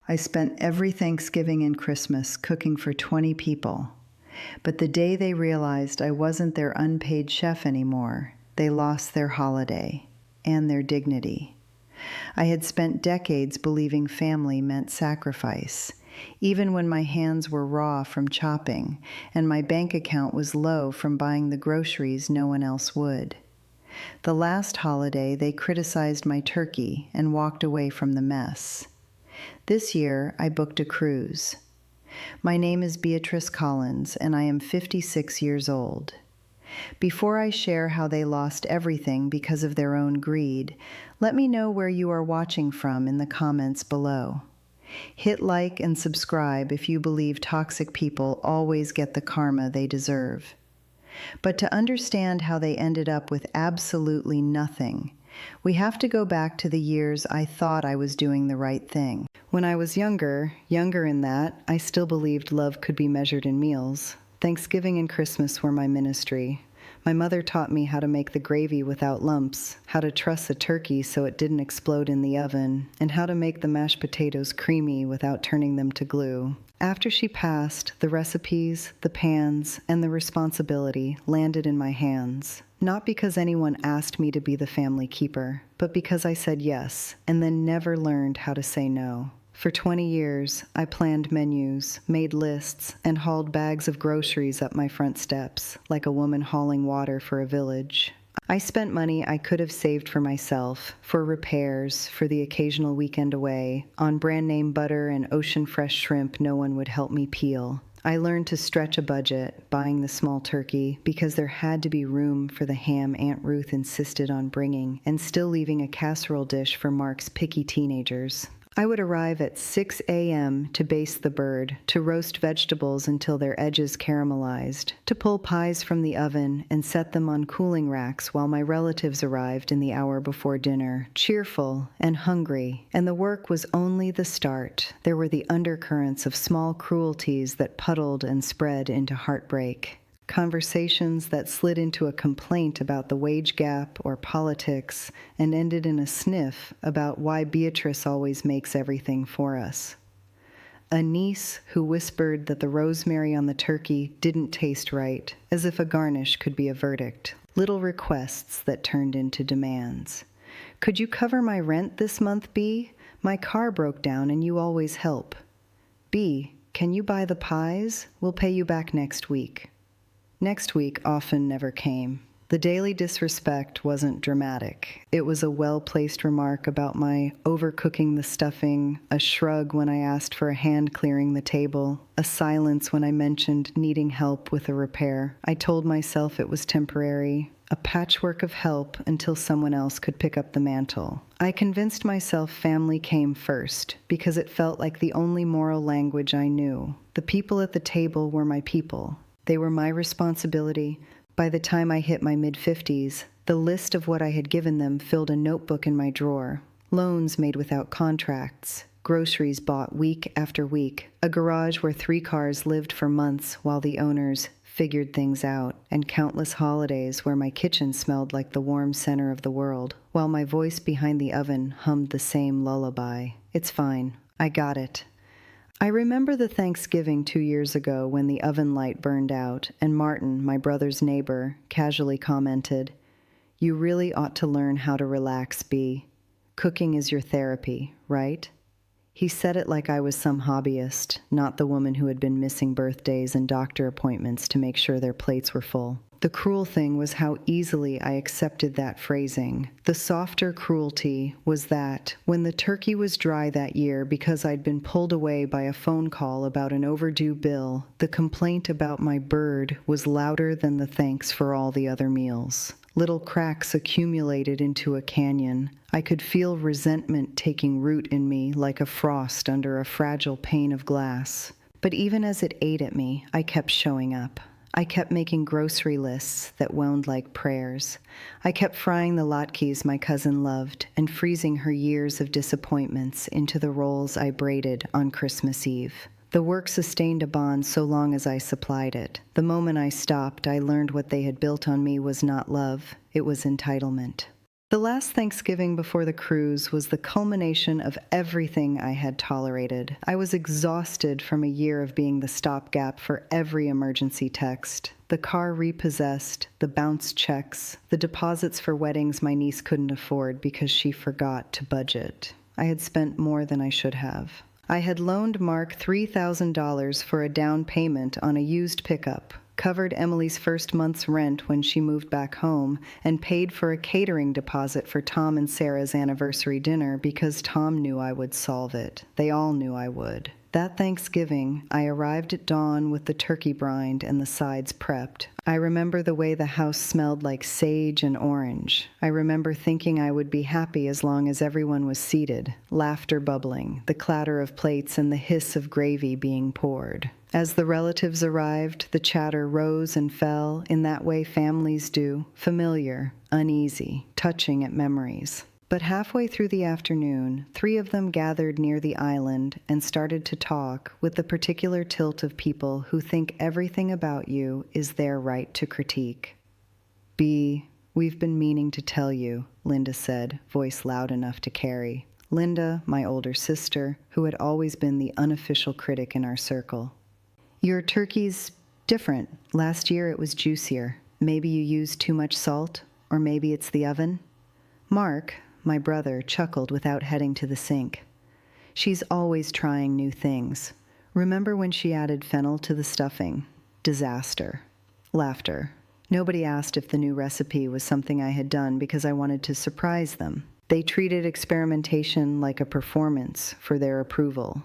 I spent every Thanksgiving and Christmas cooking for 20 people. But the day they realized I wasn't their unpaid chef anymore, they lost their holiday and their dignity. I had spent decades believing family meant sacrifice, even when my hands were raw from chopping and my bank account was low from buying the groceries no one else would. The last holiday, they criticized my turkey and walked away from the mess. This year, I booked a cruise. My name is Beatrice Collins, and I am 56 years old. Before I share how they lost everything because of their own greed, let me know where you are watching from in the comments below. Hit like and subscribe if you believe toxic people always get the karma they deserve. But to understand how they ended up with absolutely nothing, we have to go back to the years I thought I was doing the right thing. When I was younger in that, I still believed love could be measured in meals. Thanksgiving and Christmas were my ministry. My mother taught me how to make the gravy without lumps, how to truss a turkey so it didn't explode in the oven, and how to make the mashed potatoes creamy without turning them to glue. After she passed, the recipes, the pans, and the responsibility landed in my hands. Not because anyone asked me to be the family keeper, but because I said yes, and then never learned how to say no. For 20 years, I planned menus, made lists, and hauled bags of groceries up my front steps, like a woman hauling water for a village. I spent money I could have saved for myself, for repairs, for the occasional weekend away, on brand name butter and ocean fresh shrimp no one would help me peel. I learned to stretch a budget, buying the small turkey, because there had to be room for the ham Aunt Ruth insisted on bringing, and still leaving a casserole dish for Mark's picky teenagers. I would arrive at 6 a.m. to baste the bird, to roast vegetables until their edges caramelized, to pull pies from the oven and set them on cooling racks while my relatives arrived in the hour before dinner, cheerful and hungry. And the work was only the start. There were the undercurrents of small cruelties that puddled and spread into heartbreak. Conversations that slid into a complaint about the wage gap or politics and ended in a sniff about why Beatrice always makes everything for us. A niece who whispered that the rosemary on the turkey didn't taste right, as if a garnish could be a verdict. Little requests that turned into demands. Could you cover my rent this month, B? My car broke down and you always help. B, can you buy the pies? We'll pay you back next week. Next week often never came. The daily disrespect wasn't dramatic. It was a well-placed remark about my overcooking the stuffing, a shrug when I asked for a hand clearing the table, a silence when I mentioned needing help with a repair. I told myself it was temporary, a patchwork of help until someone else could pick up the mantle. I convinced myself family came first because it felt like the only moral language I knew. The people at the table were my people. They were my responsibility. By the time I hit my mid-50s, the list of what I had given them filled a notebook in my drawer. Loans made without contracts, groceries bought week after week, a garage where 3 cars lived for months while the owners figured things out, and countless holidays where my kitchen smelled like the warm center of the world, while my voice behind the oven hummed the same lullaby. It's fine. I got it. I remember the Thanksgiving 2 years ago when the oven light burned out and Martin, my brother's neighbor, casually commented, "You really ought to learn how to relax, B. Cooking is your therapy, right?" He said it like I was some hobbyist, not the woman who had been missing birthdays and doctor appointments to make sure their plates were full. The cruel thing was how easily I accepted that phrasing. The softer cruelty was that, when the turkey was dry that year because I'd been pulled away by a phone call about an overdue bill, the complaint about my bird was louder than the thanks for all the other meals. Little cracks accumulated into a canyon. I could feel resentment taking root in me like a frost under a fragile pane of glass. But even as it ate at me, I kept showing up. I kept making grocery lists that wound like prayers. I kept frying the latkes my cousin loved and freezing her years of disappointments into the rolls I braided on Christmas Eve. The work sustained a bond so long as I supplied it. The moment I stopped, I learned what they had built on me was not love, it was entitlement. The last Thanksgiving before the cruise was the culmination of everything I had tolerated. I was exhausted from a year of being the stopgap for every emergency text. The car repossessed, the bounced checks, the deposits for weddings my niece couldn't afford because she forgot to budget. I had spent more than I should have. I had loaned Mark $3,000 for a down payment on a used pickup, covered Emily's first month's rent when she moved back home, and paid for a catering deposit for Tom and Sarah's anniversary dinner because Tom knew I would solve it. They all knew I would. That Thanksgiving, I arrived at dawn with the turkey brined and the sides prepped. I remember the way the house smelled like sage and orange. I remember thinking I would be happy as long as everyone was seated, laughter bubbling, the clatter of plates and the hiss of gravy being poured. As the relatives arrived, the chatter rose and fell in that way families do, familiar, uneasy, touching at memories. But halfway through the afternoon, 3 of them gathered near the island and started to talk with the particular tilt of people who think everything about you is their right to critique. "B, we've been meaning to tell you," Linda said, voice loud enough to carry. Linda, my older sister, who had always been the unofficial critic in our circle. "Your turkey's different. Last year it was juicier. Maybe you used too much salt, or maybe it's the oven." Mark, my brother, chuckled without heading to the sink. "She's always trying new things. Remember when she added fennel to the stuffing? Disaster." Laughter. Nobody asked if the new recipe was something I had done because I wanted to surprise them. They treated experimentation like a performance for their approval.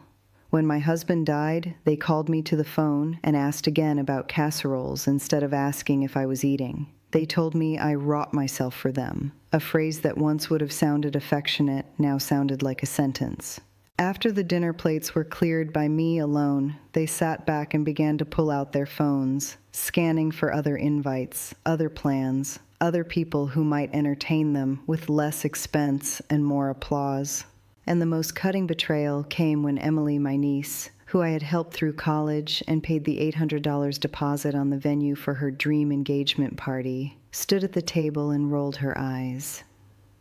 When my husband died, they called me to the phone and asked again about casseroles instead of asking if I was eating. They told me I wrought myself for them, a phrase that once would have sounded affectionate now sounded like a sentence. After the dinner plates were cleared by me alone, they sat back and began to pull out their phones, scanning for other invites, other plans, other people who might entertain them with less expense and more applause. And the most cutting betrayal came when Emily, my niece, who I had helped through college and paid the $800 deposit on the venue for her dream engagement party, stood at the table and rolled her eyes.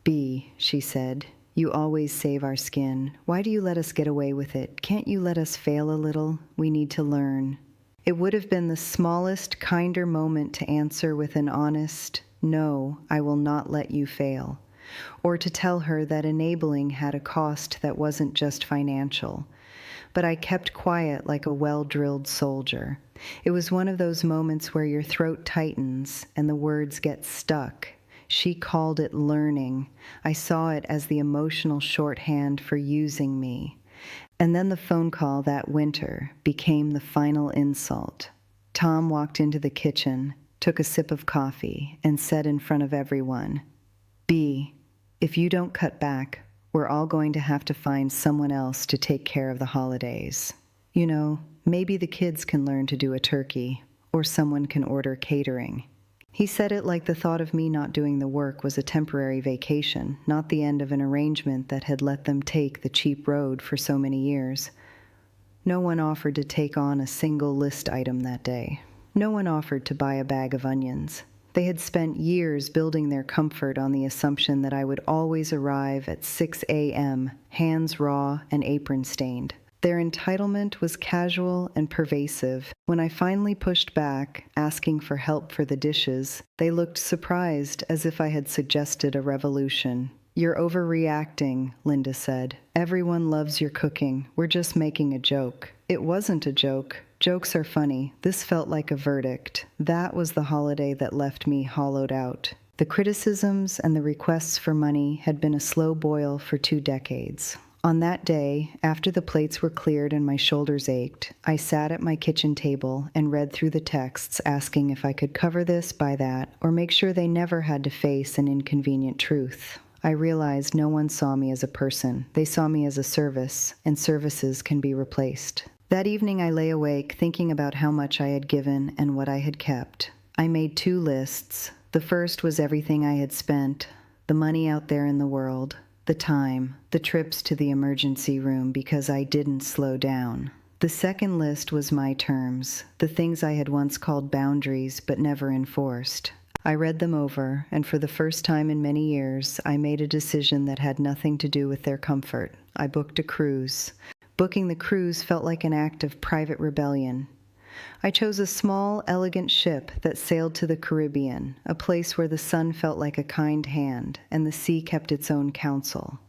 "B," she said, "you always save our skin. Why do you let us get away with it? Can't you let us fail a little? We need to learn." It would have been the smallest, kinder moment to answer with an honest, "No, I will not let you fail," or to tell her that enabling had a cost that wasn't just financial. But I kept quiet like a well-drilled soldier. It was one of those moments where your throat tightens and the words get stuck. She called it learning. I saw it as the emotional shorthand for using me. And then the phone call that winter became the final insult. Tom walked into the kitchen, took a sip of coffee, and said in front of everyone, "B, if you don't cut back, we're all going to have to find someone else to take care of the holidays. You know, maybe the kids can learn to do a turkey, or someone can order catering." He said it like the thought of me not doing the work was a temporary vacation, not the end of an arrangement that had let them take the cheap road for so many years. No one offered to take on a single list item that day. No one offered to buy a bag of onions. They had spent years building their comfort on the assumption that I would always arrive at 6 a.m., hands raw and apron stained. Their entitlement was casual and pervasive. When I finally pushed back, asking for help for the dishes, they looked surprised as if I had suggested a revolution. "You're overreacting," Linda said. "Everyone loves your cooking. We're just making a joke." It wasn't a joke. Jokes are funny. This felt like a verdict. That was the holiday that left me hollowed out. The criticisms and the requests for money had been a slow boil for 2 decades. On that day, after the plates were cleared and my shoulders ached, I sat at my kitchen table and read through the texts asking if I could cover this by that or make sure they never had to face an inconvenient truth. I realized no one saw me as a person. They saw me as a service, and services can be replaced. That evening I lay awake thinking about how much I had given and what I had kept. I made 2 lists. The first was everything I had spent, the money out there in the world, the time, the trips to the emergency room because I didn't slow down. The second list was my terms, the things I had once called boundaries but never enforced. I read them over, and for the first time in many years, I made a decision that had nothing to do with their comfort. I booked a cruise. Booking the cruise felt like an act of private rebellion. I chose a small, elegant ship that sailed to the Caribbean, a place where the sun felt like a kind hand, and the sea kept its own counsel.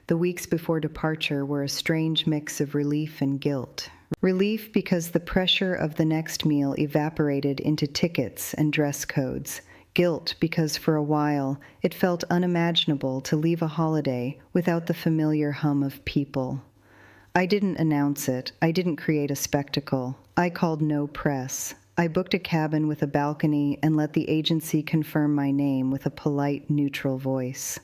The weeks before departure were a strange mix of relief and guilt. Relief because the pressure of the next meal evaporated into tickets and dress codes. Guilt because for a while it felt unimaginable to leave a holiday without the familiar hum of people. I didn't announce it. I didn't create a spectacle. I called no press. I booked a cabin with a balcony and let the agency confirm my name with a polite, neutral voice.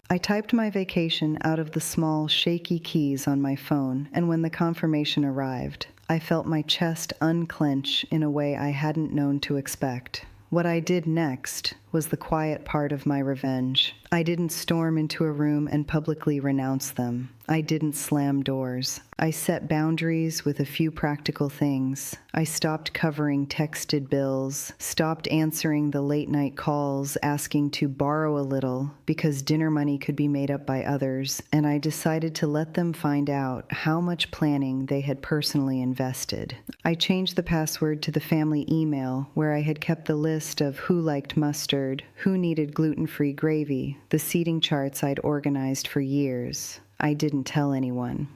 I typed my vacation out of the small, shaky keys on my phone, and when the confirmation arrived, I felt my chest unclench in a way I hadn't known to expect. What I did next was the quiet part of my revenge. I didn't storm into a room and publicly renounce them. I didn't slam doors. I set boundaries with a few practical things. I stopped covering texted bills, stopped answering the late-night calls asking to borrow a little because dinner money could be made up by others, and I decided to let them find out how much planning they had personally invested. I changed the password to the family email where I had kept the list of who liked mustard, who needed gluten-free gravy, the seating charts I'd organized for years. I didn't tell anyone.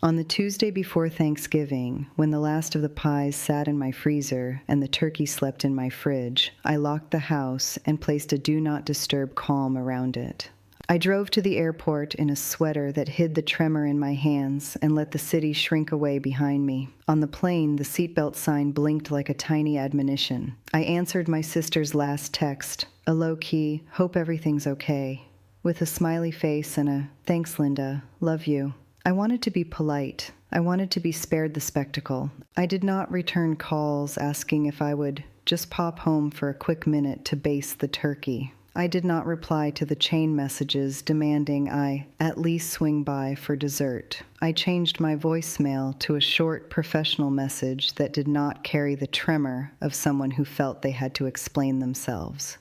On the Tuesday before Thanksgiving, when the last of the pies sat in my freezer and the turkey slept in my fridge, I locked the house and placed a do not disturb calm around it. I drove to the airport in a sweater that hid the tremor in my hands and let the city shrink away behind me. On the plane, the seatbelt sign blinked like a tiny admonition. I answered my sister's last text, a low-key, hope everything's okay, with a smiley face and a, thanks Linda, love you. I wanted to be polite. I wanted to be spared the spectacle. I did not return calls asking if I would just pop home for a quick minute to baste the turkey. I did not reply to the chain messages demanding I at least swing by for dessert. I changed my voicemail to a short professional message that did not carry the tremor of someone who felt they had to explain themselves.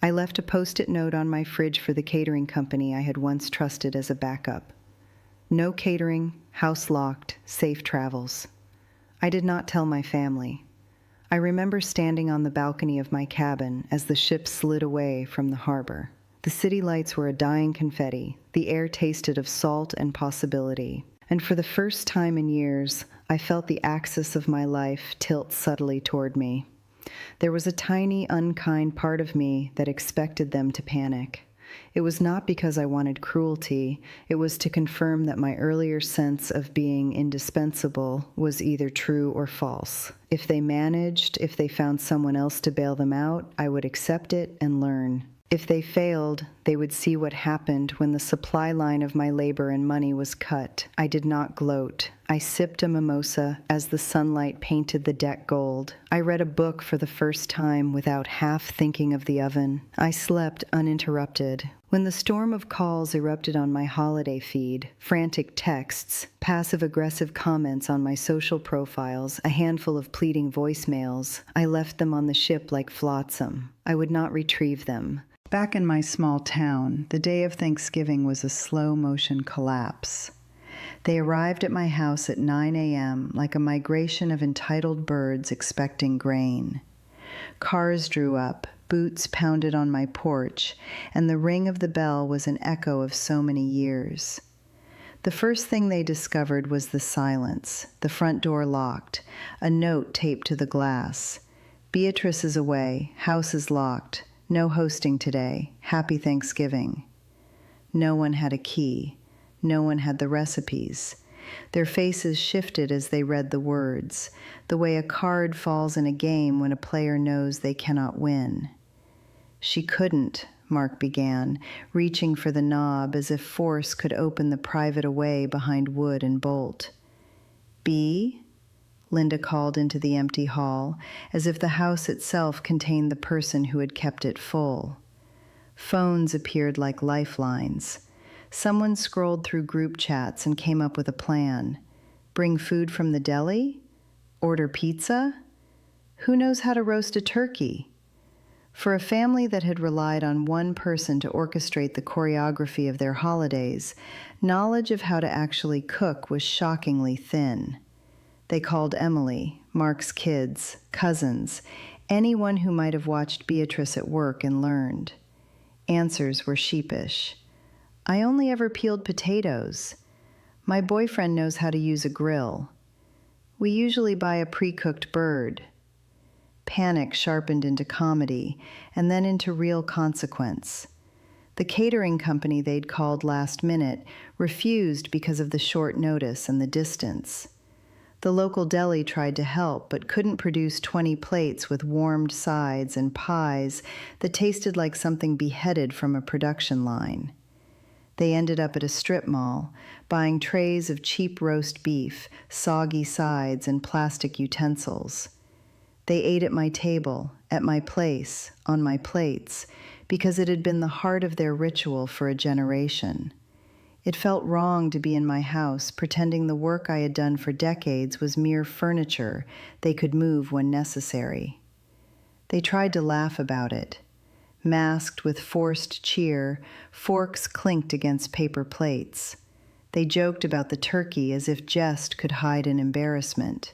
I left a post-it note on my fridge for the catering company I had once trusted as a backup. No catering, house locked, safe travels. I did not tell my family. I remember standing on the balcony of my cabin as the ship slid away from the harbor. The city lights were a dying confetti. The air tasted of salt and possibility. And for the first time in years, I felt the axis of my life tilt subtly toward me. There was a tiny, unkind part of me that expected them to panic. It was not because I wanted cruelty. It was to confirm that my earlier sense of being indispensable was either true or false. If they managed, if they found someone else to bail them out, I would accept it and learn. If they failed, they would see what happened when the supply line of my labor and money was cut. I did not gloat. I sipped a mimosa as the sunlight painted the deck gold. I read a book for the first time without half thinking of the oven. I slept uninterrupted. When the storm of calls erupted on my holiday feed, frantic texts, passive-aggressive comments on my social profiles, a handful of pleading voicemails, I left them on the ship like flotsam. I would not retrieve them. Back in my small town, the day of Thanksgiving was a slow-motion collapse. They arrived at my house at 9 a.m. like a migration of entitled birds expecting grain. Cars drew up, boots pounded on my porch, and the ring of the bell was an echo of so many years. The first thing they discovered was the silence, the front door locked, a note taped to the glass. Beatrice is away, house is locked, no hosting today, happy Thanksgiving. No one had a key. No one had the recipes. Their faces shifted as they read the words, the way a card falls in a game when a player knows they cannot win. She couldn't, Mark began, reaching for the knob as if force could open the private away behind wood and bolt. B? Linda called into the empty hall, as if the house itself contained the person who had kept it full. Phones appeared like lifelines. Someone scrolled through group chats and came up with a plan. Bring food from the deli? Order pizza? Who knows how to roast a turkey? For a family that had relied on one person to orchestrate the choreography of their holidays, knowledge of how to actually cook was shockingly thin. They called Emily, Mark's kids, cousins, anyone who might have watched Beatrice at work and learned. Answers were sheepish. I only ever peeled potatoes. My boyfriend knows how to use a grill. We usually buy a pre-cooked bird. Panic sharpened into comedy, and then into real consequence. The catering company they'd called last minute refused because of the short notice and the distance. The local deli tried to help, but couldn't produce 20 plates with warmed sides and pies that tasted like something beheaded from a production line. They ended up at a strip mall, buying trays of cheap roast beef, soggy sides, and plastic utensils. They ate at my table, at my place, on my plates, because it had been the heart of their ritual for a generation. It felt wrong to be in my house, pretending the work I had done for decades was mere furniture they could move when necessary. They tried to laugh about it. Masked with forced cheer, forks clinked against paper plates. They joked about the turkey as if jest could hide an embarrassment.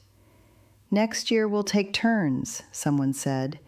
"Next year we'll take turns," someone said.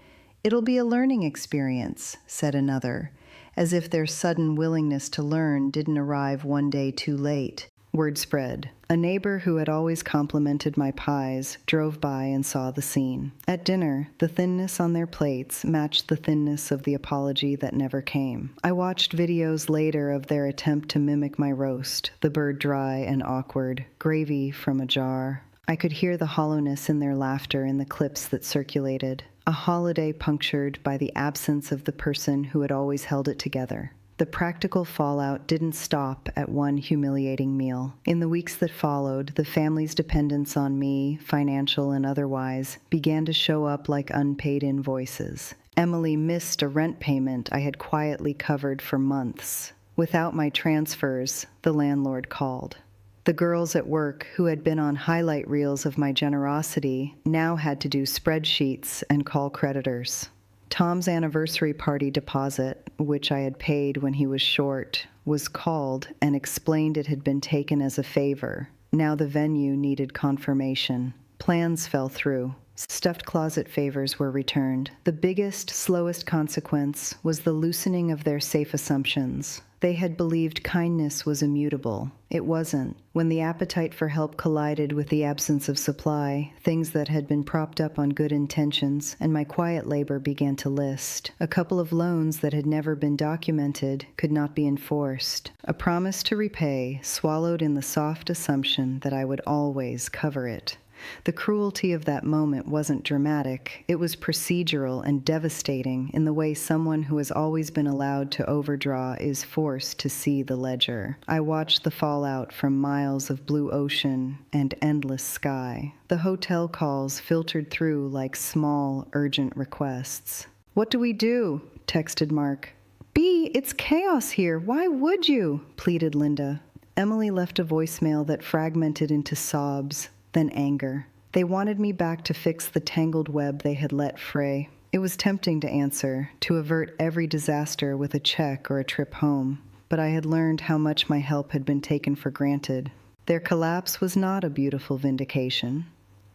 "It'll be a learning experience," said another, as if their sudden willingness to learn didn't arrive one day too late. Word spread. A neighbor who had always complimented my pies drove by and saw the scene. At dinner, the thinness on their plates matched the thinness of the apology that never came. I watched videos later of their attempt to mimic my roast, the bird dry and awkward, gravy from a jar. I could hear the hollowness in their laughter in the clips that circulated. A holiday punctured by the absence of the person who had always held it together. The practical fallout didn't stop at one humiliating meal. In the weeks that followed, the family's dependence on me, financial and otherwise, began to show up like unpaid invoices. Emily missed a rent payment I had quietly covered for months. Without my transfers, the landlord called. The girls at work, who had been on highlight reels of my generosity, now had to do spreadsheets and call creditors. Tom's anniversary party deposit, which I had paid when he was short, was called and explained it had been taken as a favor. Now the venue needed confirmation. Plans fell through. Stuffed closet favors were returned. The biggest, slowest consequence was the loosening of their safe assumptions. They had believed kindness was immutable. It wasn't. When the appetite for help collided with the absence of supply, things that had been propped up on good intentions, and my quiet labor began to list. A couple of loans that had never been documented could not be enforced. A promise to repay, swallowed in the soft assumption that I would always cover it. The cruelty of that moment wasn't dramatic. It was procedural and devastating in the way someone who has always been allowed to overdraw is forced to see the ledger. I watched the fallout from miles of blue ocean and endless sky. The hotel calls filtered through like small, urgent requests. "What do we do?" texted Mark. "B, it's chaos here. Why would you?" pleaded Linda. Emily left a voicemail that fragmented into sobs, then anger. They wanted me back to fix the tangled web they had let fray. It was tempting to answer, to avert every disaster with a check or a trip home, but I had learned how much my help had been taken for granted. Their collapse was not a beautiful vindication.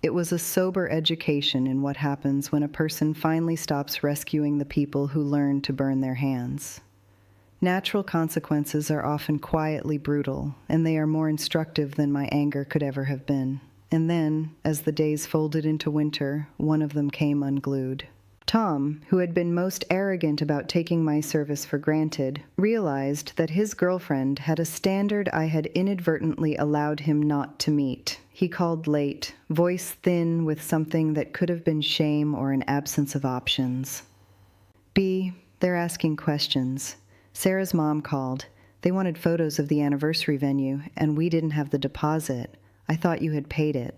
It was a sober education in what happens when a person finally stops rescuing the people who learn to burn their hands. Natural consequences are often quietly brutal, and they are more instructive than my anger could ever have been. And then, as the days folded into winter, one of them came unglued. Tom, who had been most arrogant about taking my service for granted, realized that his girlfriend had a standard I had inadvertently allowed him not to meet. He called late, voice thin with something that could have been shame or an absence of options. "B, they're asking questions. Sarah's mom called. They wanted photos of the anniversary venue, and we didn't have the deposit. I thought you had paid it."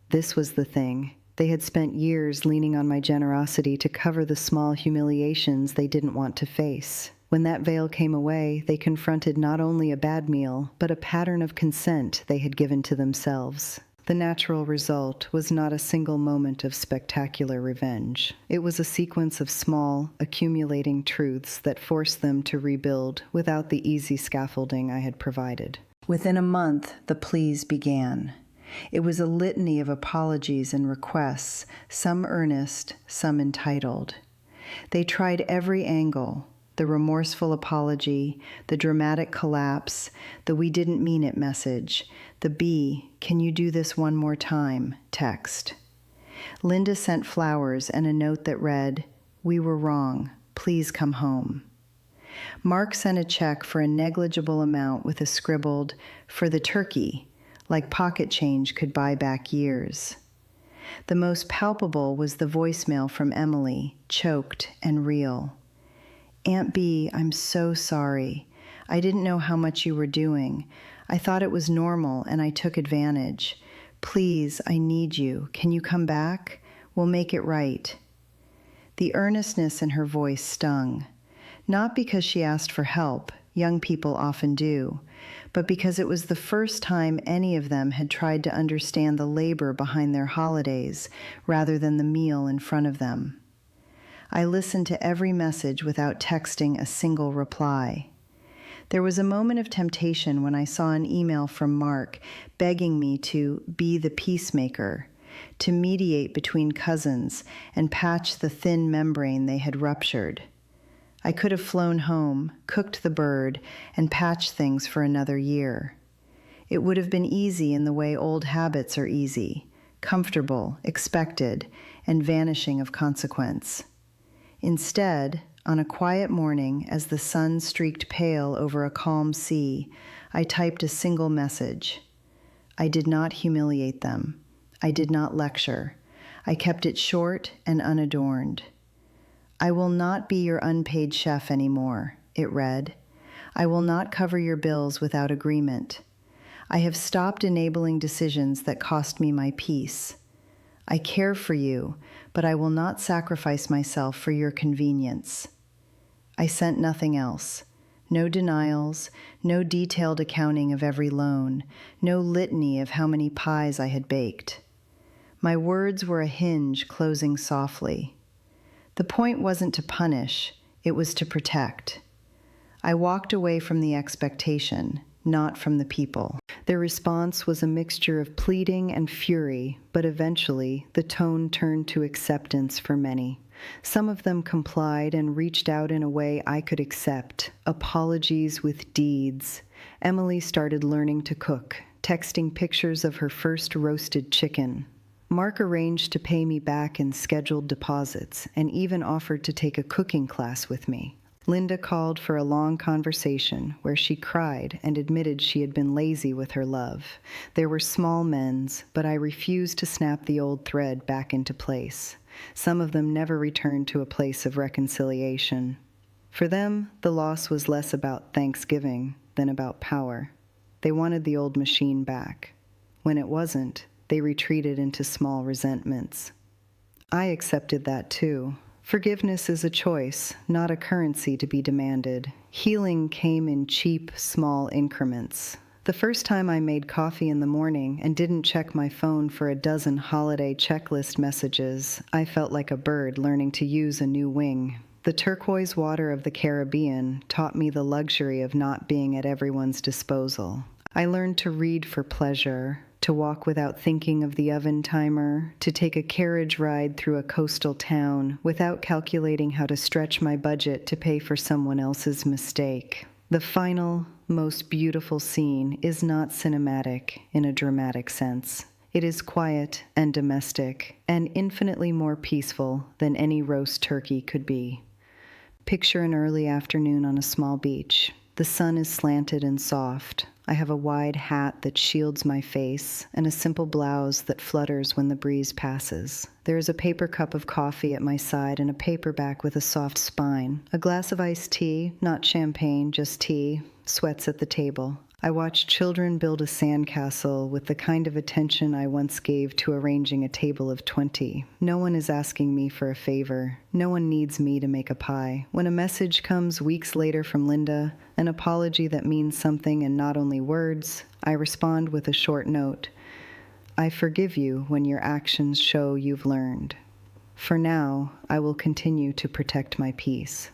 This was the thing. They had spent years leaning on my generosity to cover the small humiliations they didn't want to face. When that veil came away, they confronted not only a bad meal, but a pattern of consent they had given to themselves. The natural result was not a single moment of spectacular revenge. It was a sequence of small, accumulating truths that forced them to rebuild without the easy scaffolding I had provided. Within a month, the pleas began. It was a litany of apologies and requests, some earnest, some entitled. They tried every angle: the remorseful apology, the dramatic collapse, the "we didn't mean it" message, the "can you do this one more time" text. Linda sent flowers and a note that read, "We were wrong. Please come home." Mark sent a check for a negligible amount with a scribbled, "For the turkey," like pocket change could buy back years. The most palpable was the voicemail from Emily, choked and real. "Aunt B, I'm so sorry. I didn't know how much you were doing. I thought it was normal and I took advantage. Please, I need you. Can you come back? We'll make it right." The earnestness in her voice stung. Not because she asked for help, young people often do, but because it was the first time any of them had tried to understand the labor behind their holidays rather than the meal in front of them. I listened to every message without texting a single reply. There was a moment of temptation when I saw an email from Mark begging me to be the peacemaker, to mediate between cousins and patch the thin membrane they had ruptured. I could have flown home, cooked the bird, and patched things for another year. It would have been easy in the way old habits are easy, comfortable, expected, and vanishing of consequence. Instead, on a quiet morning, as the sun streaked pale over a calm sea, I typed a single message. I did not humiliate them. I did not lecture. I kept it short and unadorned. "I will not be your unpaid chef anymore," it read. "I will not cover your bills without agreement. I have stopped enabling decisions that cost me my peace. I care for you, but I will not sacrifice myself for your convenience." I sent nothing else. No denials, no detailed accounting of every loan, no litany of how many pies I had baked. My words were a hinge closing softly. The point wasn't to punish, it was to protect. I walked away from the expectation, not from the people. Their response was a mixture of pleading and fury, but eventually the tone turned to acceptance for many. Some of them complied and reached out in a way I could accept, apologies with deeds. Emily started learning to cook, texting pictures of her first roasted chicken. Mark arranged to pay me back in scheduled deposits and even offered to take a cooking class with me. Linda called for a long conversation where she cried and admitted she had been lazy with her love. There were small amends, but I refused to snap the old thread back into place. Some of them never returned to a place of reconciliation. For them, the loss was less about Thanksgiving than about power. They wanted the old machine back. When it wasn't, they retreated into small resentments. I accepted that too. Forgiveness is a choice, not a currency to be demanded. Healing came in cheap, small increments. The first time I made coffee in the morning and didn't check my phone for a dozen holiday checklist messages, I felt like a bird learning to use a new wing. The turquoise water of the Caribbean taught me the luxury of not being at everyone's disposal. I learned to read for pleasure, to walk without thinking of the oven timer, to take a carriage ride through a coastal town without calculating how to stretch my budget to pay for someone else's mistake. The final, most beautiful scene is not cinematic in a dramatic sense. It is quiet and domestic and infinitely more peaceful than any roast turkey could be. Picture an early afternoon on a small beach. The sun is slanted and soft. I have a wide hat that shields my face and a simple blouse that flutters when the breeze passes. There is a paper cup of coffee at my side and a paperback with a soft spine. A glass of iced tea, not champagne, just tea, sweats at the table. I watch children build a sandcastle with the kind of attention I once gave to arranging a table of 20. No one is asking me for a favor. No one needs me to make a pie. When a message comes weeks later from Linda, an apology that means something and not only words, I respond with a short note. I forgive you when your actions show you've learned. For now, I will continue to protect my peace.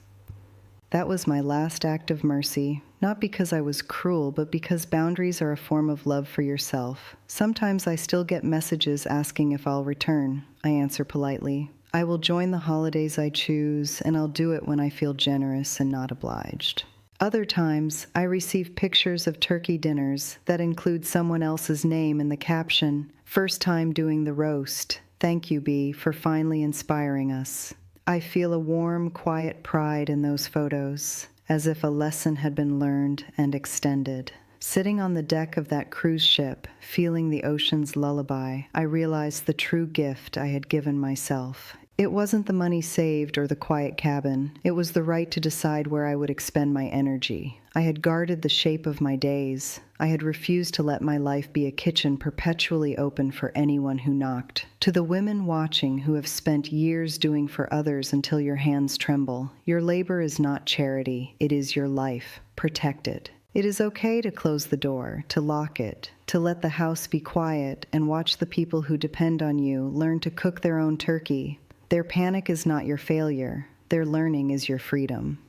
That was my last act of mercy, not because I was cruel, but because boundaries are a form of love for yourself. Sometimes I still get messages asking if I'll return. I answer politely. I will join the holidays I choose, and I'll do it when I feel generous and not obliged. Other times, I receive pictures of turkey dinners that include someone else's name in the caption, "First time doing the roast. Thank you, B, for finally inspiring us." I feel a warm, quiet pride in those photos, as if a lesson had been learned and extended. Sitting on the deck of that cruise ship, feeling the ocean's lullaby, I realized the true gift I had given myself. It wasn't the money saved or the quiet cabin. It was the right to decide where I would expend my energy. I had guarded the shape of my days. I had refused to let my life be a kitchen perpetually open for anyone who knocked. To the women watching who have spent years doing for others until your hands tremble, your labor is not charity. It is your life. Protect it. It is okay to close the door, to lock it, to let the house be quiet and watch the people who depend on you learn to cook their own turkey. Their panic is not your failure. Their learning is your freedom.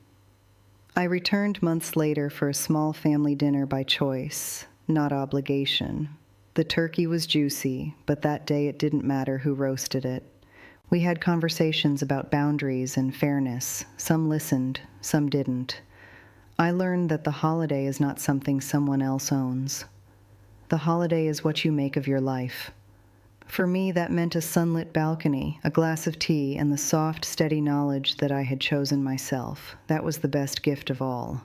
I returned months later for a small family dinner by choice, not obligation. The turkey was juicy, but that day it didn't matter who roasted it. We had conversations about boundaries and fairness. Some listened, some didn't. I learned that the holiday is not something someone else owns. The holiday is what you make of your life. For me, that meant a sunlit balcony, a glass of tea, and the soft, steady knowledge that I had chosen myself. That was the best gift of all.